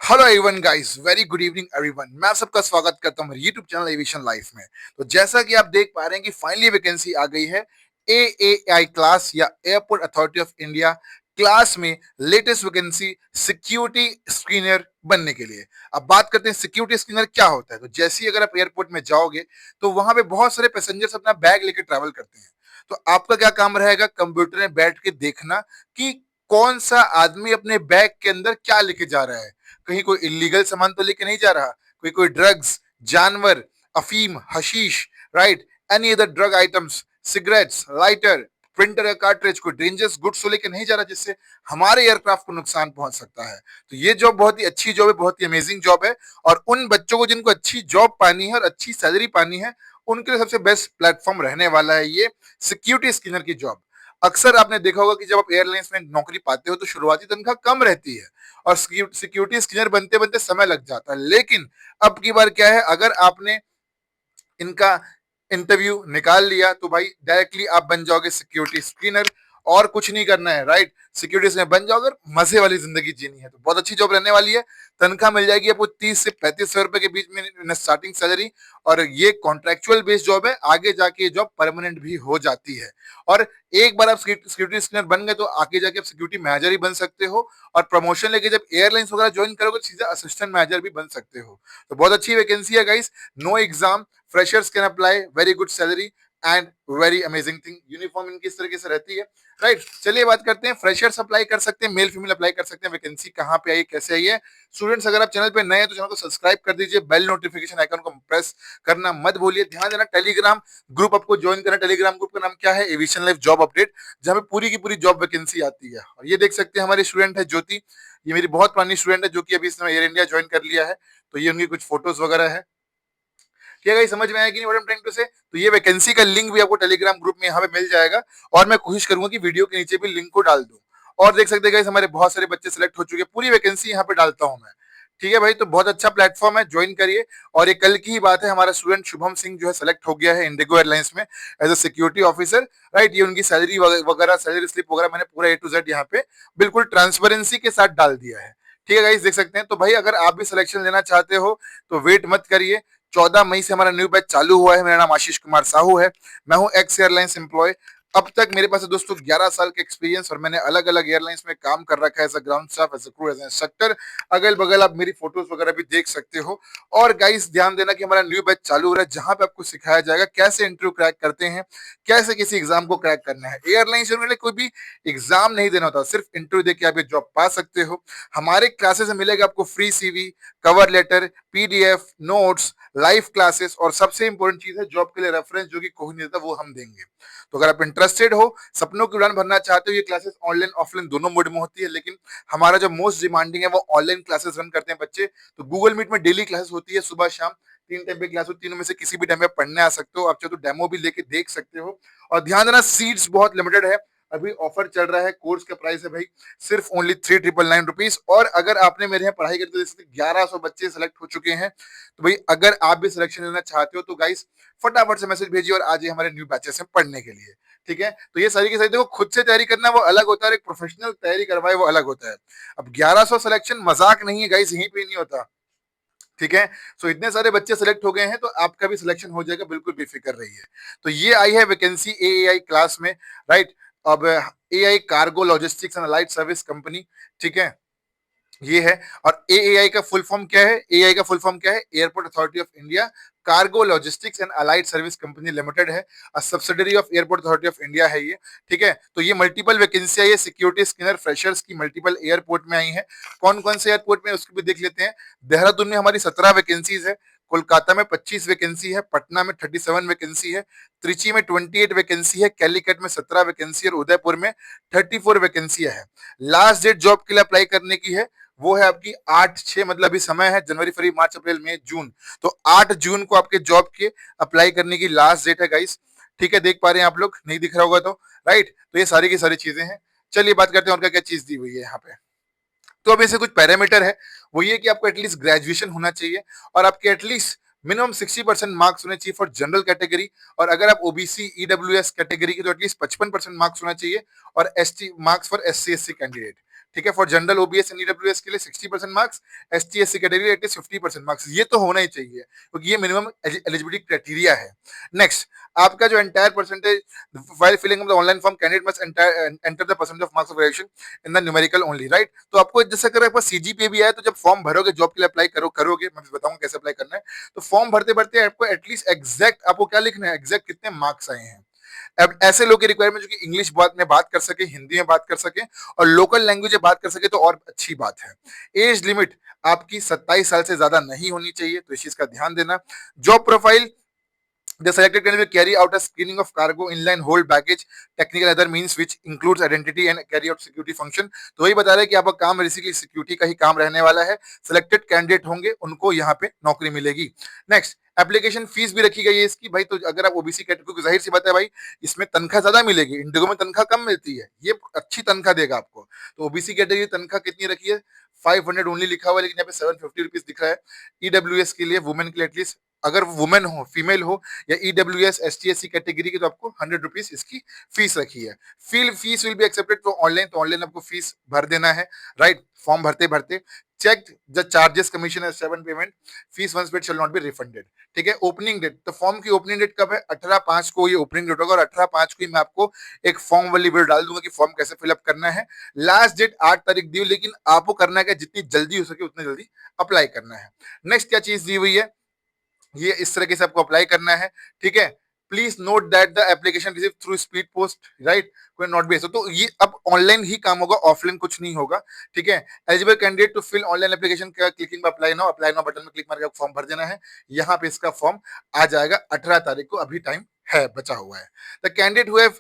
Hello everyone guys, very good evening everyone. मैं आप सबका स्वागत करता हूं मेरे यूट्यूब चैनल एविएशन लाइफ में। तो जैसा कि आप देख पा रहे हैं कि फाइनली वैकेंसी आ गई है एएआई क्लास या airport authority of India class में। लेटेस्ट वैकेंसी सिक्योरिटी स्क्रीनर बनने के लिए। अब बात करते हैं सिक्योरिटी स्क्रीनर क्या होता है। तो जैसे ही अगर आप एयरपोर्ट में जाओगे तो वहां पे बहुत सारे पैसेंजर्स अपना बैग लेकर ट्रैवल करते हैं। तो आपका क्या काम रहेगा, कंप्यूटर में बैठ के देखना कि कौन सा आदमी अपने बैग के अंदर क्या लेके जा रहा है। कहीं कोई इलीगल सामान तो लेके नहीं जा रहा, कोई कोई ड्रग्स, जानवर, अफीम, hashish, right, any other drug items, cigarettes, lighter, printer या कार्ट्रिज, कोई डेंजरस गुड्स तो लेके नहीं जा रहा जिससे हमारे एयरक्राफ्ट को नुकसान पहुंच सकता है। तो ये जॉब बहुत ही अच्छी जॉब है, बहुत ही अमेजिंग जॉब है। और उन बच्चों को जिनको अच्छी जॉब पानी है और अच्छी सैलरी पानी है, उनके लिए सबसे बेस्ट प्लेटफॉर्म रहने वाला है ये सिक्योरिटी स्कैनर की जॉब। अक्सर आपने देखा होगा कि जब आप एयरलाइंस में नौकरी पाते हो तो शुरुआती तनख्वाह कम रहती है और सिक्योरिटी स्क्रीनर बनते बनते समय लग जाता है। लेकिन अब की बार क्या है, अगर आपने इनका इंटरव्यू निकाल लिया तो भाई डायरेक्टली आप बन जाओगे सिक्योरिटी स्क्रीनर। और कुछ नहीं करना है, राइट। सिक्योरिटी स्क्रीनर बन जाओगे, मजे वाली जिंदगी जीनी है तो बहुत अच्छी जॉब रहने वाली है। तनख्वाह मिल जाएगी आपको 30 से 35 हजार रुपए के बीच में स्टार्टिंग सैलरी। और ये कॉन्ट्रेक्चुअल बेस्ड जॉब है, आगे जाके ये जॉब परमानेंट भी हो जाती है। और एक बार आप सिक्योरिटी स्क्रीनर बन गए तो आगे जाके आप सिक्योरिटी मैनेजर ही बन सकते हो। और प्रमोशन लेके जब एयरलाइंस वगैरह ज्वाइन करोगे सीधा असिस्टेंट मैनेजर भी बन सकते हो। तो बहुत अच्छी वैकेंसी है guys. No exam, freshers can apply, very good salary and very amazing thing। Uniform इनकी इस तरीके से रहती है, राइट। चलिए बात करते हैं, फ्रेशर्स अप्लाई कर सकते हैं, मेल फीमेल अप्लाई कर सकते हैं। वैकेंसी कहाँ पे आई, कैसे आई है। स्टूडेंट्स अगर आप चैनल पे नए हैं तो चैनल को सब्सक्राइब कर दीजिए, बेल नोटिफिकेशन आइकन को प्रेस करना मत भूलिए। ध्यान देना, टेलीग्राम ग्रुप आपको ज्वाइन करना। टेलीग्राम ग्रुप का नाम क्या है, एविएशन लाइफ जॉब अपडेट, जहाँ पे पूरी की पूरी जॉब वैकेंसी आती है। और ये देख सकते हैं हमारी स्टूडेंट है ज्योति, ये मेरी बहुत पुरानी स्टूडेंट है जो कि अभी इसने एयर इंडिया ज्वाइन कर लिया है। तो ये उनकी कुछ फोटोज वगैरह है। क्या गाइस समझ में आया कि नहीं what I am trying to say. तो ये वैकेंसी का लिंक भी आपको टेलीग्राम ग्रुप में यहाँ पे मिल जाएगा। और मैं कोशिश करूंगा कि वीडियो के नीचे भी लिंक को डाल दूं। और देख सकते हैं गाइस हमारे बहुत सारे बच्चे सिलेक्ट हो चुके हैं, पूरी वैकेंसी यहाँ पे डालता हूँ मैं। ठीक है भाई, तो बहुत अच्छा प्लेटफॉर्म है, ज्वाइन करिए। और ये कल की ही बात है, हमारा स्टूडेंट शुभम सिंह जो है सेलेक्ट हो गया है इंडिगो एयरलाइंस में as a security officer, right. ये उनकी सैलरी वगैरह, सैलरी स्लिप वगैरह मैंने पूरा A to Z यहाँ पे बिल्कुल ट्रांसपेरेंसी के साथ डाल दिया है। ठीक है गाइस, देख सकते हैं। तो भाई अगर आप भी सिलेक्शन लेना चाहते हो तो वेट मत करिए। 14 मई से हमारा न्यू बैच चालू हुआ है। मेरा नाम आशीष कुमार साहू है, मैं हूं एक्स एयरलाइंस एम्प्लॉय। अब तक मेरे पास है दोस्तों 11 साल का एक्सपीरियंस और मैंने अलग अलग एयरलाइंस में काम कर रखा है as a ground staff, as a crew, as a instructor. अगल बगल आप मेरी फोटोज वगैरह भी देख सकते हो। और गाइस ध्यान देना कि हमारा न्यू बैच चालू हो रहा है जहां पे आपको सिखाया जाएगा कैसे इंटरव्यू क्रैक करते हैं, कैसे किसी एग्जाम को क्रैक करना है। एयरलाइंस में कोई भी एग्जाम नहीं देना होता, सिर्फ इंटरव्यू देके आप ये जॉब पा सकते हो। हमारे क्लासेस में मिलेगा आपको free CV, cover letter, PDF, notes, live classes और सबसे इंपॉर्टेंट चीज है जॉब के लिए रेफरेंस, जो कि कोई नहीं देता, वो हम देंगे। तो अगर आप इंटरेस्टेड हो, सपनों की उड़ान भरना चाहते हो, ये क्लासेस ऑनलाइन ऑफलाइन दोनों मोड में होती है। लेकिन हमारा जो मोस्ट डिमांडिंग है वो ऑनलाइन क्लासेस रन करते हैं बच्चे। तो गूगल मीट में डेली क्लासेस होती है, सुबह शाम 3 टाइम पे क्लास होती है। तीनों में से किसी भी टाइम पे पढ़ने आ सकते हो, आप चाहे तो डेमो भी लेके देख सकते हो। और ध्यान देना, सीट्स बहुत लिमिटेड है, अभी ऑफर चल रहा है। कोर्स का प्राइस है भाई सिर्फ ओनली 3,999 रुपीज। और अगर आपने मेरे यहाँ पढ़ाई करते 1100 बच्चे सेलेक्ट हो चुके हैं। तो भाई अगर आप भी सिलेक्शन लेना चाहते हो तो गाइस फटाफट से मैसेज भेजिए और आज ही हमारे न्यू बैचेस में पढ़ने के लिए। ठीक है, तो ये सारी की सारी देखो, खुद से तैयारी करना वो अलग होता है, एक प्रोफेशनल तैयारी करवाए वो अलग होता है। अब 1100 सिलेक्शन मजाक नहीं है गाइस, यहीं पे नहीं होता। ठीक है, सो इतने सारे बच्चे सिलेक्ट हो गए हैं तो आपका भी सिलेक्शन हो जाएगा, बिल्कुल बेफिक्र रहिए। तो ये आई है वैकेंसी एआई क्लास में, राइट। अब AI cargo logistics and allied service company, ठीक है, ये है। और एआई का फुल फॉर्म क्या है, एआई का फुल फॉर्म क्या है, airport authority of India cargo logistics and allied service company limited है, subsidiary of airport authority of India है ये। ठीक है, तो ये मल्टीपल वैकेंसी है, ये सिक्योरिटी स्कैनर फ्रेशर्स की मल्टीपल एयरपोर्ट में आई है। कौन कौन से एयरपोर्ट में उसको भी देख लेते हैं। देहरादून में हमारी 17 वैकेंसीज है, कोलकाता में 25 वैकेंसी है, पटना में 37 वैकेंसी है, त्रिची में 28 वैकेंसी है, कैलिकट में 17 वैकेंसी और उदयपुर में 34 वैकेंसी है। लास्ट डेट जॉब के लिए अप्लाई करने की है वो है आपकी 8/6, मतलब अभी समय है जनवरी, फरवरी, मार्च, अप्रैल, मई, जून। तो 8 जून को आपके जॉब के अप्लाई करने की लास्ट डेट है गाइस। ठीक है, देख पा रहे हैं आप लोग, नहीं दिख रहा होगा तो, राइट। तो ये सारी की सारी चीजें हैं। चलिए बात करते हैं और क्या क्या चीज दी हुई है यहाँ पे। तो अब ऐसे कुछ पैरामीटर है, वो ये कि आपको एटलीस्ट ग्रेजुएशन होना चाहिए और आपके एटलीस्ट मिनिमम 60% मार्क्स होने चाहिए फॉर जनरल कैटेगरी। और अगर आप ओबीसी ईडब्ल्यूएस कैटेगरी की तो एटलीस्ट 55% मार्क्स होना चाहिए। और ST marks for SC SC candidate. ठीक है। For general OBS and EWS के लिए 60% marks, ST SC category at least 50% marks, ये तो होना ही चाहिए क्योंकि ये मिनिमम एलिजिबिलिटी क्राइटेरिया है। नेक्स्ट, आपका जो entire percentage while filling up the online form candidate must enter the percentage of marks of graduation in the numerical only, right? तो आपको जैसे अगर आपका सीजीपीए भी आया तो जब फॉर्म भरोगे जॉब के लिए अप्लाई करोगे, मैं बताऊंगा कैसे अप्लाई करना है। तो फॉर्म भरते भरते आपको एटलीस्ट एग्जैक्ट आपको क्या लिखना है, एग्जैक्ट कितने मार्क्स आए हैं। अब ऐसे लोग की रिक्वायरमेंट जो कि इंग्लिश में बात कर सके, हिंदी में बात कर सके और लोकल लैंग्वेज में बात कर सके तो और अच्छी बात है। एज लिमिट आपकी 27 साल से ज्यादा नहीं होनी चाहिए, तो इस चीज का ध्यान देना। Job profile, the selected candidate will carry out a screening of cargo, inline, hold baggage, technical other means which includes identity and carry out security function। तो वही बता रहे हैं कि आपका काम बेसिकली सिक्योरिटी का ही काम रहने वाला है। सिलेक्टेड कैंडिडेट होंगे उनको यहाँ पे नौकरी मिलेगी। नेक्स्ट, एप्लीकेशन फीस भी रखी गई है इसकी भाई। तो अगर आप ओबीसी कैटेगरी को, जाहिर सी बात है भाई इसमें तनख्वाह ज्यादा मिलेगी, इंडिगो में तनख्वाह कम मिलती है, ये अच्छी तनख्वाह देगा आपको। तो ओबीसी कैटेगरी तनख्वाह कितनी रखी है, 500 ओनली लिखा हुआ है, लेकिन यहाँ पे 750 रुपीज दिख रहा है। ईडब्ल्यूएस के लिए, वुमेन के लिए एटलीस्ट अगर वुमेन हो, फीमेल हो या ईडब्ल्यूएस एसटी एससी कैटेगरी की, तो आपको 100 रुपीज इसकी फीस रखी है। Fees will be accepted for online, तो ऑनलाइन आपको फीस भर देना है, राइट। फॉर्म भरते भरते check the charges commission as 7 payment, fees once paid shall not be refunded. ठीक है। ओपनिंग डेट, तो फॉर्म की ओपनिंग डेट कब है, 18/5 को ये ओपनिंग डेट होगा और 18/5 को ही मैं आपको एक फॉर्म वाली वीडियो डाल दूंगा कि फॉर्म कैसे फिलअप करना है। लास्ट डेट 8 तारीख दी हुई, लेकिन आपको करना है कि जितनी जल्दी हो सके उतनी जल्दी अप्लाई करना है। नेक्स्ट क्या चीज दी हुई है, ये इस तरीके से आपको अप्लाई करना है। ठीक है। Please note that the application receive through speed post, right, कोई नॉट बी। तो ये अब ऑनलाइन ही काम होगा, ऑफलाइन कुछ नहीं होगा। ठीक है। Eligible candidate to fill online application, clicking apply now button में क्लिक मार के फॉर्म भर देना है। यहाँ पे इसका फॉर्म आ जाएगा 18 तारीख को, अभी टाइम है, बचा हुआ है। द कैंडिडेट हु हैव,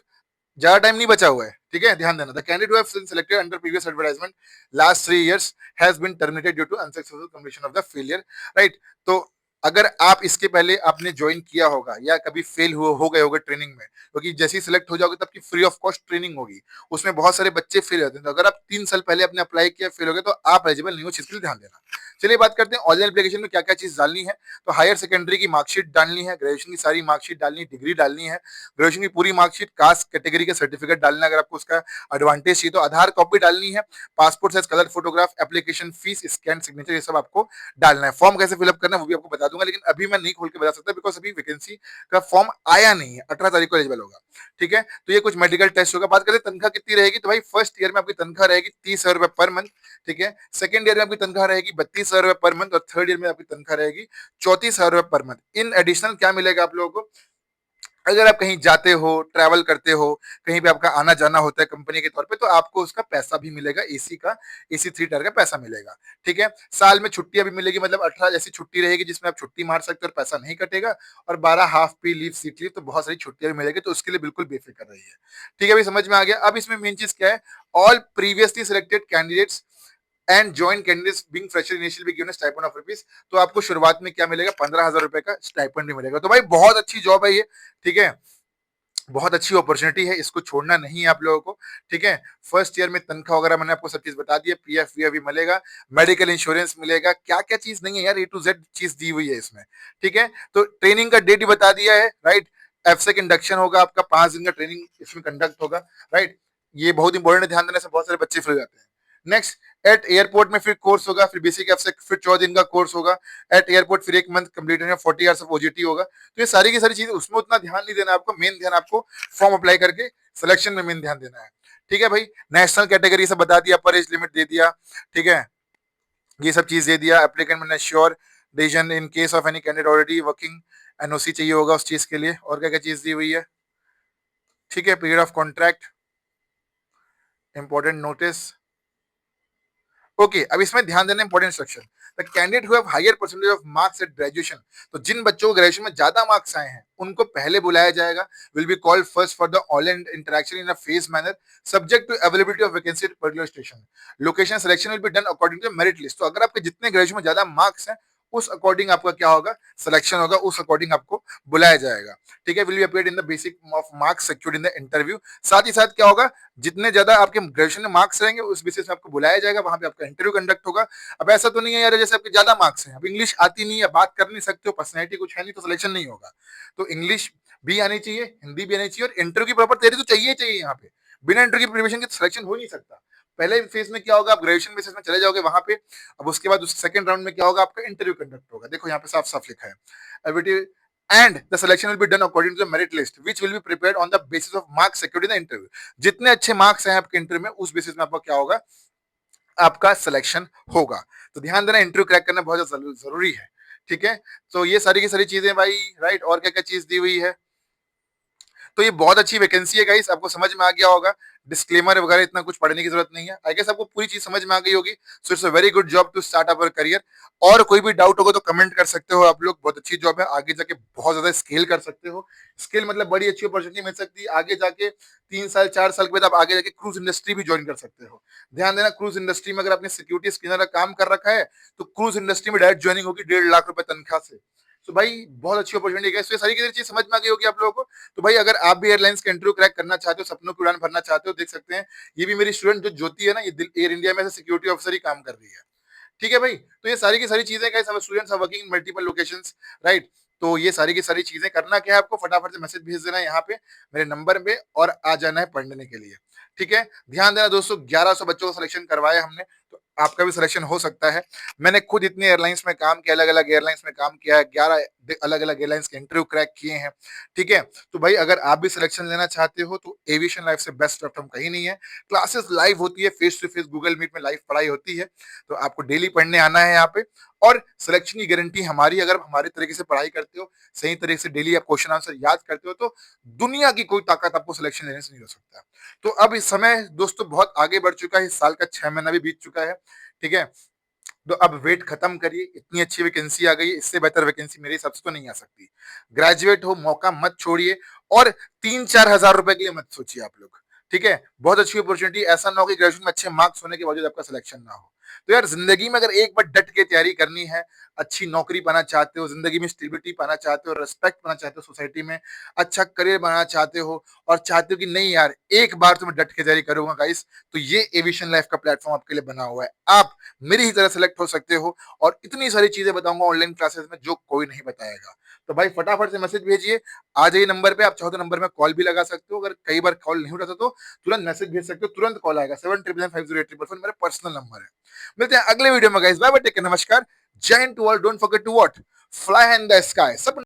ज्यादा टाइम नहीं बचा हुआ है, ठीक है, ध्यान देना। The candidate who have been selected under previous advertisement last 3 years has been terminated due to unsuccessful completion of the failure, right. तो अगर आप इसके पहले आपने ज्वाइन किया होगा या कभी फेल हो गए होगे ट्रेनिंग में, क्योंकि जैसे ही सिलेक्ट हो जाओगे तब की फ्री ऑफ कॉस्ट ट्रेनिंग होगी, उसमें बहुत सारे बच्चे फेल होते हैं। तो अगर आप 3 साल पहले आपने अप्लाई किया, फेल हो गए, तो आप एलिजिबल नहीं हो, चीज के लिए ध्यान देना। चलिए बात करते हैं ऑनलाइन एप्लीकेशन में क्या क्या चीज डालनी है। तो हायर सेकेंडरी की मार्कशीट डालनी है, ग्रेजुएशन की सारी मार्कशीट डालनी है, डिग्री डालनी है, ग्रेजुएशन की पूरी मार्कशीट, कास्ट कैटेगरी का सर्टिफिकेट डालना है अगर आपको उसका एडवांटेज चाहिए तो, आधार कॉपी डालनी है, passport size colour photograph, application fees, scan signature, ये सब आपको डालना है। फॉर्म कैसे फिलअप करना है वो भी आपको बता दूंगा, लेकिन अभी मैं नहीं खोल के बता सकता बिकॉज अभी वैकेंसी का फॉर्म आया नहीं है, 18 तारीख को एलिजिबल होगा। ठीक है। तो ये कुछ मेडिकल टेस्ट होगा। बात करें तनख्वाह कितनी रहेगी, तो भाई फर्स्ट ईयर में आपकी तनख्वाह रहेगी 30,000 रुपए पर मंथ। ठीक है। सेकंड ईयर में आपकी तनख्वाह रहेगी 32,000 रुपए पर मंथ और थर्ड ईयर में आपकी तनख्वाह रहेगी 34,000 रुपए पर मंथ। इन एडिशनल क्या मिलेगा आप लोगों को, अगर आप कहीं जाते हो, ट्रैवल करते हो, कहीं पे आपका आना जाना होता है कंपनी के तौर पे, तो आपको उसका पैसा भी मिलेगा, एसी का, एसी 3 टायर का पैसा मिलेगा। ठीक है। साल में छुट्टियां भी मिलेगी, मतलब 18 ऐसी छुट्टी रहेगी जिसमें आप छुट्टी मार सकते हो और पैसा नहीं कटेगा, और 12 हाफ पे लीव, सीट लीव, तो बहुत सारी छुट्टियां भी मिलेगी, तो उसके लिए बिल्कुल बेफिक्र रहिए। ठीक है, अभी समझ में आ गया। अब इसमें मेन चीज क्या है, all previously selected candidates and join candidates being fresher initially be given stipend of rupees. तो आपको शुरुआत में क्या मिलेगा, 15,000 रुपए का स्टाइपेंड भी मिलेगा। तो भाई बहुत अच्छी जॉब है ये। ठीक है। बहुत अच्छी अपॉर्चुनिटी है, इसको छोड़ना नहीं है आप लोगों को। ठीक है। फर्स्ट ईयर में तनख्वाह वगैरह मैंने आपको सब चीज बता दी है, पीएफ भी मिलेगा, मेडिकल इंश्योरेंस मिलेगा, क्या क्या चीज नहीं है यार, ए टू जेड चीज दी हुई है इसमें। ठीक है। तो ट्रेनिंग का डेट ही बता दिया है, राइट। एफसेक इंडक्शन होगा आपका, 5 दिन का ट्रेनिंग इसमें कंडक्ट होगा, राइट। ये बहुत इंपॉर्टेंट है, ध्यान देने से बहुत सारे बच्चे फ्री जाते हैं। नेक्स्ट, एट एयरपोर्ट में फिर कोर्स होगा, फिर बेसिक एफसेक, फिर 14 दिन का कोर्स होगा एट एयरपोर्ट, फिर 1 month complete 40 hours of OGT होगा। तो ये सारी की सारी चीजें, उसमें उतना ध्यान नहीं देना आपको, मेन ध्यान आपको फॉर्म अप्लाई करके सिलेक्शन में मेन ध्यान देना है। ठीक है भाई। नेशनल कैटेगरी से बता दिया, पर एज लिमिट दे दिया। ठीक है। ये सब चीज दे दिया। एप्लीकेंट में sure decision in case of any candidate already working, NOC चाहिए होगा उस चीज के लिए। और क्या क्या चीज दी हुई है। ठीक है। Period of contract, important notice. Okay, अब इसमें ध्यान देना important section, the candidate who have higher percentage of marks at graduation. तो जिन बच्चों को ग्रेजुएशन में ज्यादा मार्क्स आए हैं उनको पहले बुलाया जाएगा, will be called first for the online interaction in a phase manner subject to availability of vacancy at particular station. Location selection will be done according to merit list. तो अगर आपके जितने ग्रेजुएशन में ज्यादा मार्क्स हैं उस according आपका क्या होगा, सिलेक्शन होगा, उस अकॉर्डिंग आपको बुलाया जाएगा। ठीक है। Will be appeared in the basic of marks secured in the interview. साथ ही साथ क्या होगा, जितने ज्यादा आपके ग्रेजुएशन में मार्क्स रहेंगे उस बेसिस में आपको बुलाया जाएगा, वहां पे आपका इंटरव्यू कंडक्ट होगा। अब ऐसा तो नहीं है यार जैसे आपके ज्यादा मार्क्स हैं, अब इंग्लिश आती नहीं है, बात कर नहीं सकते हो, पर्सनैलिटी कुछ है नहीं, तो सिलेक्शन नहीं होगा। तो इंग्लिश भी आनी चाहिए, हिंदी भी आनी चाहिए, और इंटरव्यू की प्रॉपर तैयारी तो चाहिए ही चाहिए यहाँ पे। बिना इंटरव्यू की प्रिपरेशन के सिलेक्शन हो नहीं सकता। पहले फेज में क्या होगा, आप ग्रेजुएशन बेसिस में चले जाओगे वहां पे, अब उसके बाद सेकंड राउंड में क्या होगा, आपका इंटरव्यू कंडक्ट होगा। देखो यहाँ पे साफ साफ लिखा है, and the selection will be done according to the merit list which will be prepared on the basis of marks secured in the interview। जितने अच्छे मार्क्स हैं आपके इंटरव्यू में, उस बेसिस में आपका क्या होगा, आपका सिलेक्शन होगा। तो ध्यान देना, इंटरव्यू क्रैक करना बहुत ज्यादा जरूरी है, ठीक है। तो ये सारी की सारी चीजें भाई, राइट। और क्या क्या चीज दी हुई है, तो ये बहुत अच्छी वैकेंसी है गाइस, आपको समझ में आ गया होगा। डिस्क्लेमर वगैरह इतना कुछ पढ़ने की जरूरत नहीं है, आई गेस आपको पूरी चीज समझ में आ गई होगी। So it's a very good job to start our career. और कोई भी डाउट होगा तो कमेंट कर सकते हो आप लोग, बहुत अच्छी जॉब है, आगे जाके बहुत ज्यादा स्केल कर सकते हो। स्केल मतलब बड़ी अच्छी अपॉर्चुनिटी मिल सकती है आगे जाके, 3 साल 4 साल के बाद आप आगे जाके क्रूज इंडस्ट्री भी ज्वाइन कर सकते हो। ध्यान देना, क्रूज इंडस्ट्री में अगर आपने सिक्योरिटी स्क्रीनर का काम कर रखा है तो क्रूज इंडस्ट्री में डायरेक्ट ज्वाइनिंग होगी 1.5 लाख रुपए तनख्वाह से। तो भाई बहुत अच्छी अपॉर्चुनिटी है। ये सारी की सारी चीज समझ में आ गई होगी आप लोगों को। तो भाई अगर आप भी एयरलाइंस का इंटरव्यू क्रैक करना चाहते हो, सपनों की उड़ान भरना चाहते हो, देख सकते हैं ये भी मेरी स्टूडेंट जो ज्योति है ना, ये एयर इंडिया में सिक्योरिटी ऑफिसर ही काम कर रही है, ठीक है भाई। तो ये सारी की सारी चीजें, गाइस, हम students are working in multiple locations, right. तो ये सारी की सारी चीजें करना क्या है, आपको फटाफट से मैसेज भेज देना है यहाँ पे मेरे नंबर पे और आ जाना है पढ़ने के लिए, ठीक है। ध्यान देना दोस्तों, 1100 बच्चों का सिलेक्शन करवाया हमने, तो आपका भी सिलेक्शन हो सकता है। मैंने खुद इतने एयरलाइंस में काम किया, अलग अलग एयरलाइंस में काम किया है, 11 अलग अलग एयरलाइंस के इंटरव्यू क्रैक किए हैं, ठीक है। तो भाई अगर आप भी सिलेक्शन लेना चाहते हो तो एविएशन लाइफ से बेस्ट प्लेटफॉर्म कहीं नहीं है। क्लासेस लाइव होती है, face to face Google Meet में लाइव पढ़ाई होती है, तो आपको डेली पढ़ने आना है यहाँ पे। और सिलेक्शन की गारंटी हमारी, अगर हमारे तरीके से पढ़ाई करते हो, सही तरीके से डेली आप क्वेश्चन आंसर याद करते हो, तो दुनिया की कोई ताकत आपको सिलेक्शन लेने से नहीं हो सकता। तो अब इस समय दोस्तों बहुत आगे बढ़ चुका है, इस साल का 6 महीना भी बीत चुका है, ठीक है। तो अब वेट खत्म करिए, इतनी अच्छी वैकेंसी आ गई है, इससे बेहतर वैकेंसी मेरे हिसाब से तो नहीं आ सकती। ग्रेजुएट हो, मौका मत छोड़िए, और 3-4 हज़ार रुपए के लिए मत सोचिए आप लोग, ठीक है। बहुत अच्छी अपॉर्चुनिटी, ऐसा ना हो कि ग्रेजुएशन में अच्छे मार्क्स होने के बावजूद आपका सिलेक्शन ना हो। तो यार जिंदगी में अगर एक बार डट के तैयारी करनी है, अच्छी नौकरी पाना चाहते हो, जिंदगी में स्टेबिलिटी पाना चाहते हो, रेस्पेक्ट पाना चाहते हो सोसाइटी में, अच्छा करियर बनाना चाहते हो, और चाहते हो कि नहीं यार एक बार तो मैं डट के तैयारी करूंगा गाइस, तो ये एविएशन लाइफ का प्लेटफॉर्म आपके लिए बना हुआ है। आप मेरी ही तरह सेलेक्ट हो सकते हो, और इतनी सारी चीजें बताऊंगा ऑनलाइन क्लासेस में जो कोई नहीं बताएगा। तो भाई फटाफट से मैसेज भेजिए, आ जाइए नंबर पे। आप चाहो तो नंबर में कॉल भी लगा सकते हो, अगर कई बार कॉल नहीं उठाता तो तुरंत मैसेज भेज सकते हो, तुरंत कॉल आएगा। 799508844 मेरा पर्सनल नंबर है। मिलते हैं अगले वीडियो में guys, bye bye, take care, नमस्कार, Jai Hind to all. Don't forget to what, fly in the sky. सब